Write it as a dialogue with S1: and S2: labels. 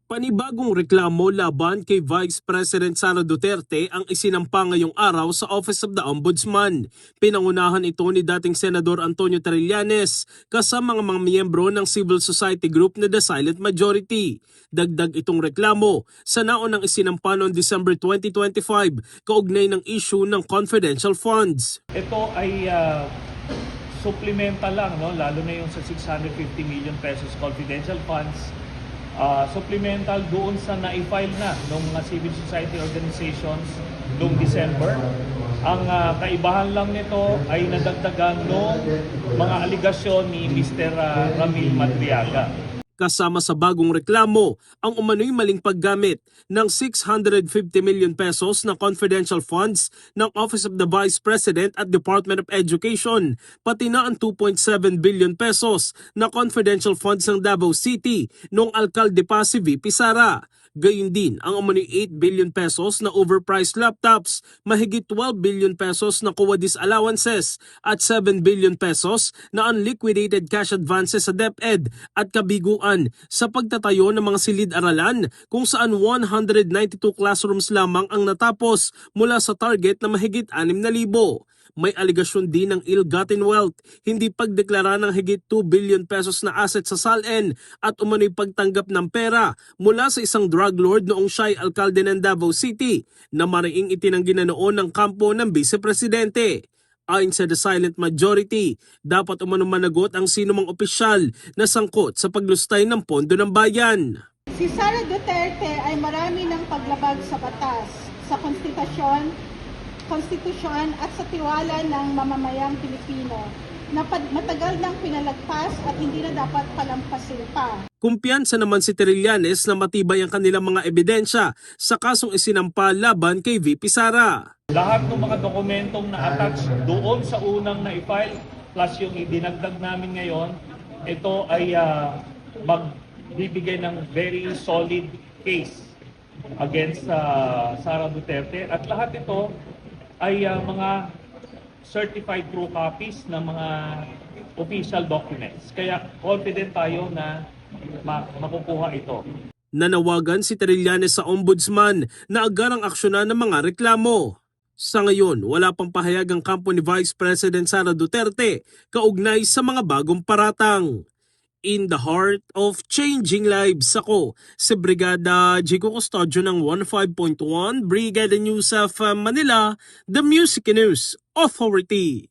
S1: Panibagong reklamo laban kay Vice President Sara Duterte ang isinampa ngayong araw sa Office of the Ombudsman. Pinangunahan ito ni dating Senador Antonio Trillanes kasama mga miyembro ng civil society group na The Silent Majority. Dagdag itong reklamo sa naunang isinampa noong December 2025 kaugnay ng issue ng confidential funds.
S2: Ito ay supplemental lang, no? Lalo na yung sa 650 million pesos confidential funds. Supplemental doon sa na-file na ng mga civil society organizations noong December. Ang kaibahan lang nito ay nadagdagan ng mga aligasyon ni Mr. Ramil Madriaga.
S1: Kasama sa bagong reklamo ang umano'y maling paggamit ng 650 million pesos na confidential funds ng Office of the Vice President at Department of Education, pati na ang 2.7 billion pesos na confidential funds ng Davao City noong alkalde pa si VP Sara. Gayun din ang umano'y 8 billion pesos na overpriced laptops, mahigit 12 billion pesos na COA disallowances at 7 billion pesos na unliquidated cash advances sa DepEd at kabiguan sa pagtatayo ng mga silid-aralan kung saan 192 classrooms lamang ang natapos mula sa target na mahigit 6,000. May aligasyon din ng ill-gotten wealth, hindi pagdeklara ng higit 2 billion pesos na asset sa SALN at umano'y pagtanggap ng pera mula sa isang drug lord noong siya'y alkalde ng Davao City na mariing itinanggi na noon ng kampo ng Vice Presidente. Ayon sa The Silent Majority, dapat umano managot ang sinumang opisyal na sangkot sa paglustay ng pondo ng bayan.
S3: Si Sara Duterte ay marami ng paglabag sa batas, sa konstitusyon at sa tiwala ng mamamayang Pilipino na matagal nang pinalagpas at hindi na dapat palampasin pa.
S1: Kumpiyansa naman si Trillanes na matibay ang kanilang mga ebidensya sa kasong isinampa laban kay VP Sara.
S2: Lahat ng mga dokumentong na-attach doon sa unang na-file plus yung idinagdag namin ngayon, ito ay magbibigay ng very solid case against Sara Duterte. At lahat ito ay mga certified true copies ng mga official documents. Kaya confident tayo na makukuha ito.
S1: Nanawagan si Trillanes sa Ombudsman na agarang aksyonan ng mga reklamo. Sa ngayon, wala pang pahayag ang kampo ni Vice President Sara Duterte kaugnay sa mga bagong paratang. In the heart of changing lives, ako si Brigada Jigo Custodio ng 15.1 Brigada News of Manila, the Music News Authority.